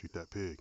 shoot that pig.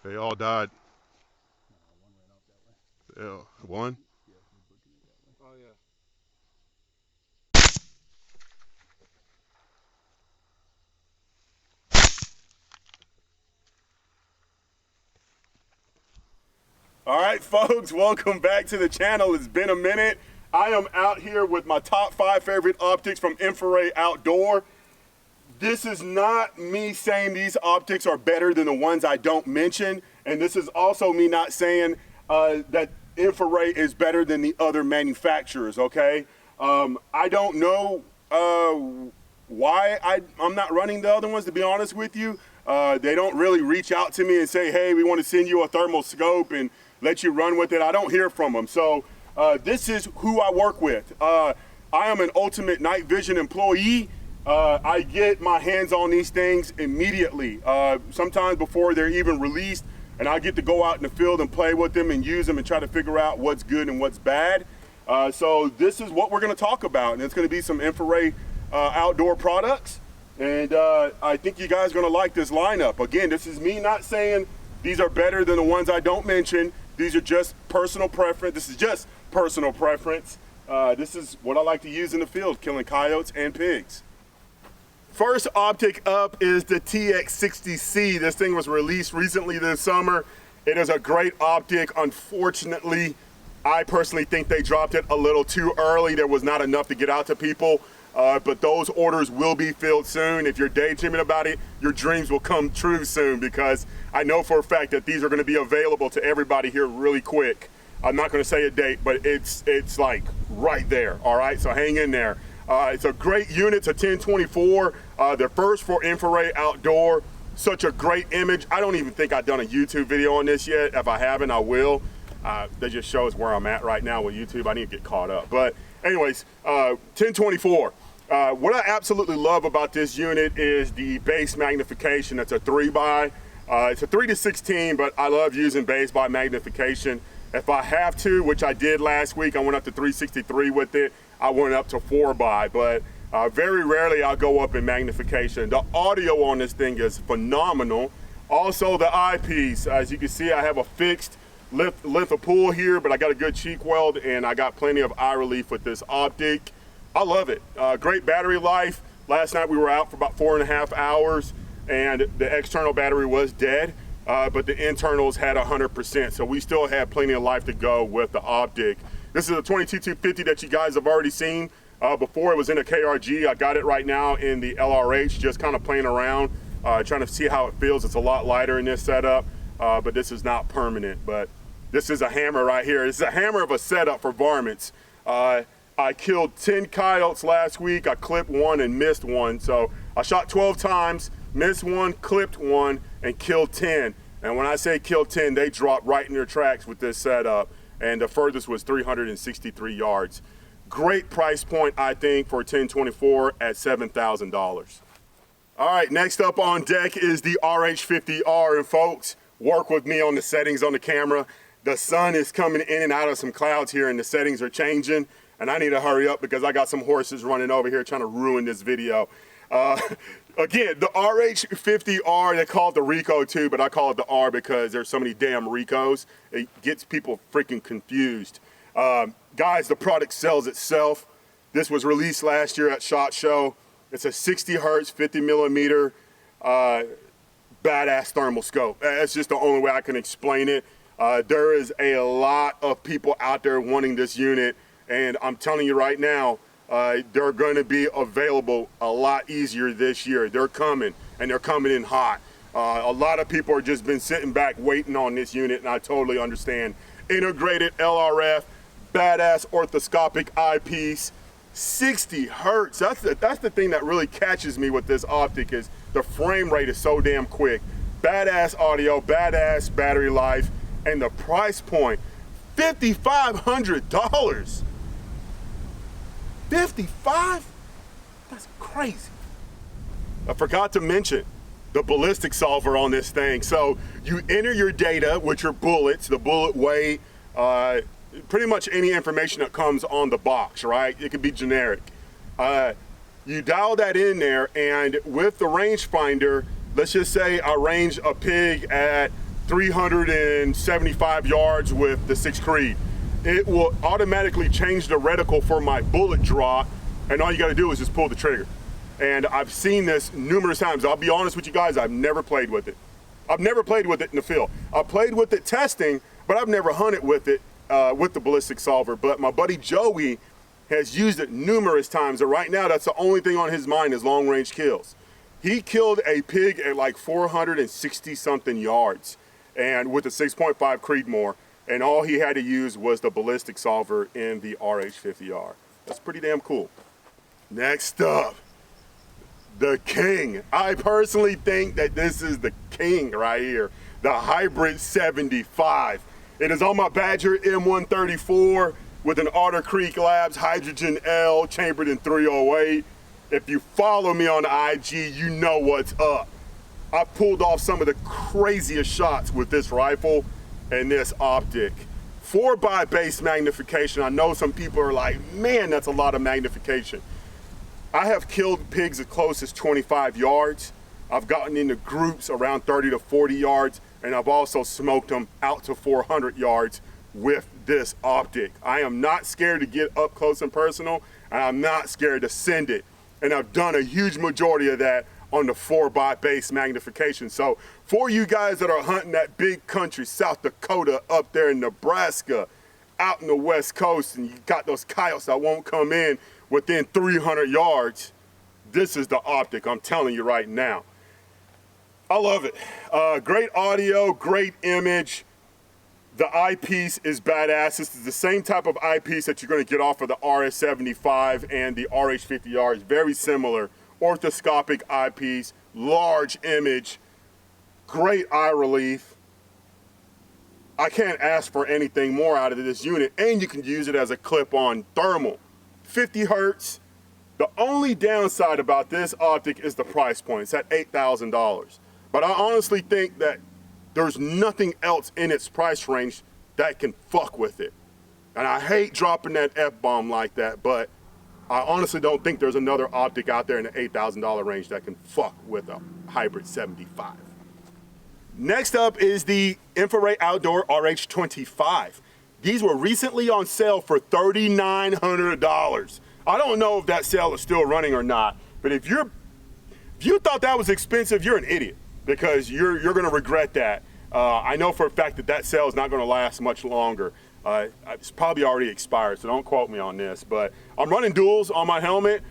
They all died. Yeah, one? Oh, yeah. All right, folks, welcome back to the channel. It's been a minute. I am out here with my top 5 favorite optics from infiRay Outdoor. This is not me saying these optics are better than the ones I don't mention, and this is also me not saying that infiRay is better than the other manufacturers, okay? I don't know why I'm not running the other ones, to be honest with you. They don't really reach out to me and say, hey, we want to send you a thermal scope and let you run with it. I don't hear from them. So this is who I work with. I am an ultimate night vision employee. I get my hands on these things immediately, sometimes before they're even released, and I get to go out in the field and play with them and use them and try to figure out what's good and what's bad. So this is what we're going to talk about, and it's going to be some infiRay outdoor products, and I think you guys are going to like this lineup. Again, this is me not saying these are better than the ones I don't mention. These are just personal preference. This is just personal preference. This is what I like to use in the field, killing coyotes and pigs. First optic up is the TX60C. This thing was released recently this summer. It is a great optic. Unfortunately, I personally think they dropped it a little too early. There was not enough to get out to people, but those orders will be filled soon. If you're daydreaming about it, your dreams will come true soon, because I know for a fact that these are going to be available to everybody here really quick. I'm not going to say a date, but it's like right there, all right? So hang in there. It's a great unit. It's a 1024. They're first for infiRay Outdoor. Such a great image. I don't even think I've done a YouTube video on this yet. If I haven't, I will. That just shows where I'm at right now with YouTube. I need to get caught up. But anyways, 1024. What I absolutely love about this unit is the base magnification. It's a 3x. It's a 3-16, but I love using base by magnification. If I have to, which I did last week, I went up to 363 with it. I went up to 4x, but very rarely I'll go up in magnification. The audio on this thing is phenomenal. Also the eyepiece, as you can see, I have a fixed lift of pull here, but I got a good cheek weld and I got plenty of eye relief with this optic. I love it. Great battery life. Last night we were out for about 4.5 hours and the external battery was dead, but the internals had 100%, so we still had plenty of life to go with the optic. This is a 22-250 that you guys have already seen. Before it was in a KRG. I got it right now in the LRH, just kind of playing around, trying to see how it feels. It's a lot lighter in this setup, but this is not permanent. But this is a hammer right here. This is a hammer of a setup for varmints. I killed 10 coyotes last week. I clipped one and missed one. So I shot 12 times, missed one, clipped one, and killed 10. And when I say killed 10, they dropped right in their tracks with this setup. And the furthest was 363 yards. Great price point, I think, for 1024 at $7,000. All right, next up on deck is the RH50R. And folks, work with me on the settings on the camera. The sun is coming in and out of some clouds here and the settings are changing. And I need to hurry up because I got some horses running over here trying to ruin this video. Again, the RH50R, they call it the Rico too, but I call it the R because there's so many damn Ricos. It gets people freaking confused. Guys, the product sells itself. This was released last year at SHOT Show. It's a 60 hertz, 50 millimeter, badass thermal scope. That's just the only way I can explain it. There is a lot of people out there wanting this unit. And I'm telling you right now, they're going to be available a lot easier this year. They're coming, and they're coming in hot. A lot of people are just been sitting back waiting on this unit, and I totally understand. Integrated LRF, badass orthoscopic eyepiece, 60 hertz. That's the thing that really catches me with this optic is the frame rate is so damn quick. Badass audio, badass battery life, and the price point, $5,500. 55? That's crazy. I forgot to mention the ballistic solver on this thing. So you enter your data with your bullets, the bullet weight, pretty much any information that comes on the box, right? It could be generic. You dial that in there, and with the rangefinder, let's just say I range a pig at 375 yards with the 6 Creed. It will automatically change the reticle for my bullet draw, and all you gotta do is just pull the trigger. And I've seen this numerous times. I'll be honest with you guys, I've never played with it. I've never played with it in the field. I played with it testing, but I've never hunted with it with the ballistic solver. But my buddy Joey has used it numerous times, and right now that's the only thing on his mind is long range kills. He killed a pig at like 460 something yards, and with a 6.5 Creedmoor. And all he had to use was the ballistic solver in the RH50R. That's pretty damn cool. Next up, the king. I personally think that this is the king right here, the Hybrid 75. It is on my Badger M134 with an Otter Creek Labs Hydrogen L chambered in 308. If you follow me on IG, you know what's up. I pulled off some of the craziest shots with this rifle and this optic. 4x base magnification. I know some people are like, man, that's a lot of magnification. I have killed pigs as close as 25 yards. I've gotten into groups around 30 to 40 yards, and I've also smoked them out to 400 yards with this optic. I am not scared to get up close and personal, and I'm not scared to send it. And I've done a huge majority of that on the 4x base magnification. So for you guys that are hunting that big country, South Dakota, up there in Nebraska, out in the West Coast, and you got those coyotes that won't come in within 300 yards, this is the optic, I'm telling you right now. I love it. Great audio, great image. The eyepiece is badass. This is the same type of eyepiece that you're gonna get off of the RS75 and the RH50R. It's very similar. Orthoscopic eyepiece, large image, great eye relief. I can't ask for anything more out of this unit, and you can use it as a clip-on thermal. 50 hertz. The only downside about this optic is the price point. It's at $8,000. But I honestly think that there's nothing else in its price range that can fuck with it. And I hate dropping that F-bomb like that, but I honestly don't think there's another optic out there in the $8,000 range that can fuck with a Hybrid 75. Next up is the infiRay Outdoor RH25. These were recently on sale for $3,900. I don't know if that sale is still running or not, but if you thought that was expensive, you're an idiot, because you're gonna regret that. I know for a fact that that sale is not gonna last much longer. It's probably already expired, so don't quote me on this, but I'm running duals on my helmet.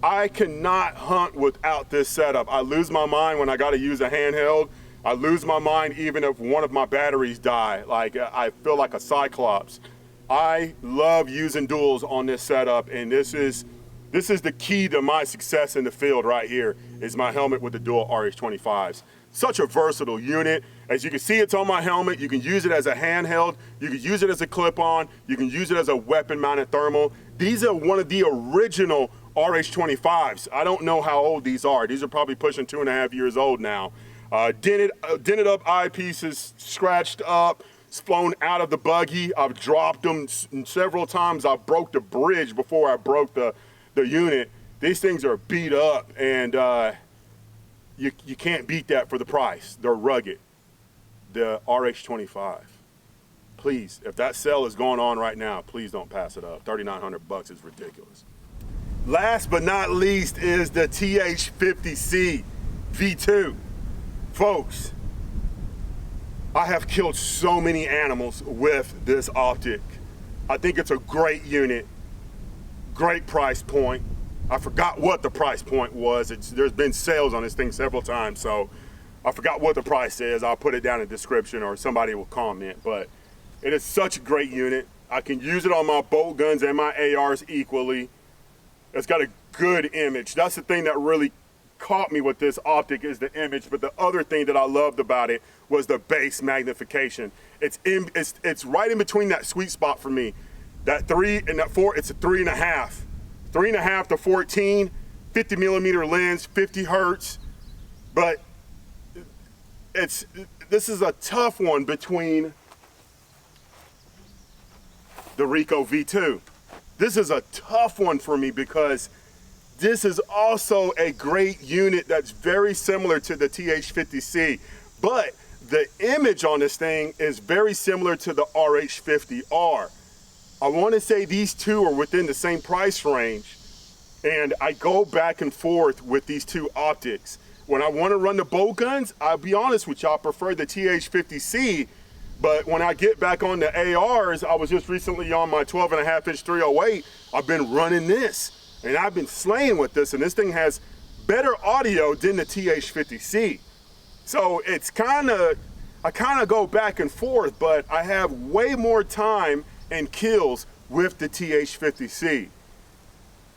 I cannot hunt without this setup. I lose my mind when I got to use a handheld. I lose my mind even if one of my batteries die. Like, I feel like a cyclops. I love using duals on this setup, and this is the key to my success in the field right here, is my helmet with the dual RH25s. Such a versatile unit. As you can see, it's on my helmet. You can use it as a handheld. You can use it as a clip-on. You can use it as a weapon-mounted thermal. These are one of the original RH25s. I don't know how old these are. These are probably pushing 2.5 years old now. Dented up eyepieces, scratched up, flown out of the buggy. I've dropped them several times. I broke the bridge before I broke the unit. These things are beat up, and you can't beat that for the price. They're rugged. The RH25. Please, if that sale is going on right now, please don't pass it up. $3,900 is ridiculous. Last but not least is the RH50 V2. Folks, I have killed so many animals with this optic. I think it's a great unit, great price point. I forgot what the price point was. There's been sales on this thing several times, so I forgot what the price is. I'll put it down in the description or somebody will comment, but it is such a great unit. I can use it on my bolt guns and my ARs equally. It's got a good image. That's the thing that really caught me with this optic, is the image, but the other thing that I loved about it was the base magnification. It's right in between that sweet spot for me. That 3 and that 4, it's a 3.5. 3.5 to 14, 50 millimeter lens, 50 hertz, but this is a tough one between the Rico V2. This is a tough one for me because this is also a great unit that's very similar to the TH50C, but the image on this thing is very similar to the RH50R. I want to say these two are within the same price range, and I go back and forth with these two optics. When I want to run the bolt guns, I'll be honest with y'all, I prefer the TH50C, but when I get back on the ARs, I was just recently on my 12.5-inch 308, I've been running this. And I've been slaying with this, and this thing has better audio than the TH50C. So it's I kind of go back and forth, but I have way more time and kills with the TH50C.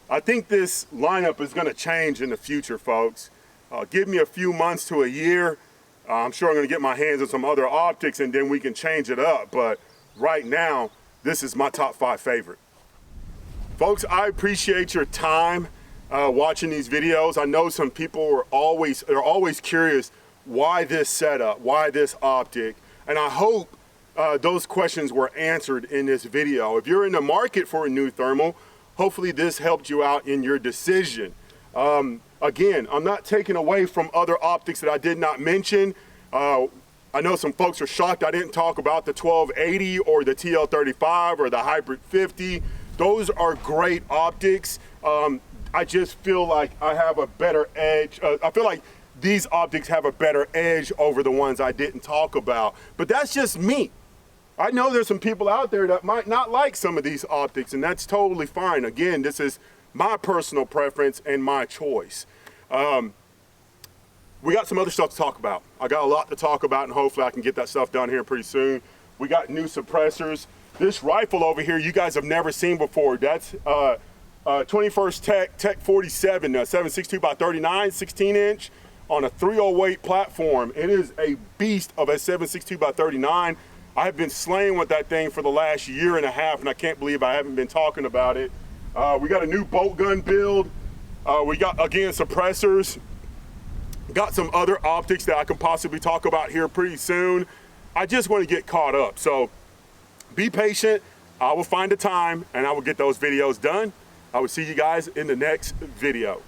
I think this lineup is gonna change in the future, folks. Give me a few months to a year. I'm sure I'm gonna get my hands on some other optics and then we can change it up. But right now, this is my top 5 favorite. Folks, I appreciate your time watching these videos. I know some people are always curious, why this setup, why this optic, and I hope those questions were answered in this video. If you're in the market for a new thermal, hopefully this helped you out in your decision. Again, I'm not taking away from other optics that I did not mention. I know some folks are shocked I didn't talk about the 1280 or the TL35 or the Hybrid 50. Those are great optics. I just feel like I have a better edge. I feel like these optics have a better edge over the ones I didn't talk about. But that's just me. I know there's some people out there that might not like some of these optics, and that's totally fine. Again, this is my personal preference and my choice. We got some other stuff to talk about. I got a lot to talk about, and hopefully I can get that stuff done here pretty soon. We got new suppressors. This rifle over here, you guys have never seen before. That's 21st Tech 47, 7.62 by 39, 16-inch on a 308 platform. It is a beast of a 7.62 by 39. I have been slaying with that thing for the last 1.5 years, and I can't believe I haven't been talking about it. We got a new bolt gun build. We got, again, suppressors. Got some other optics that I can possibly talk about here pretty soon. I just want to get caught up. So be patient. I will find a time and I will get those videos done. I will see you guys in the next video.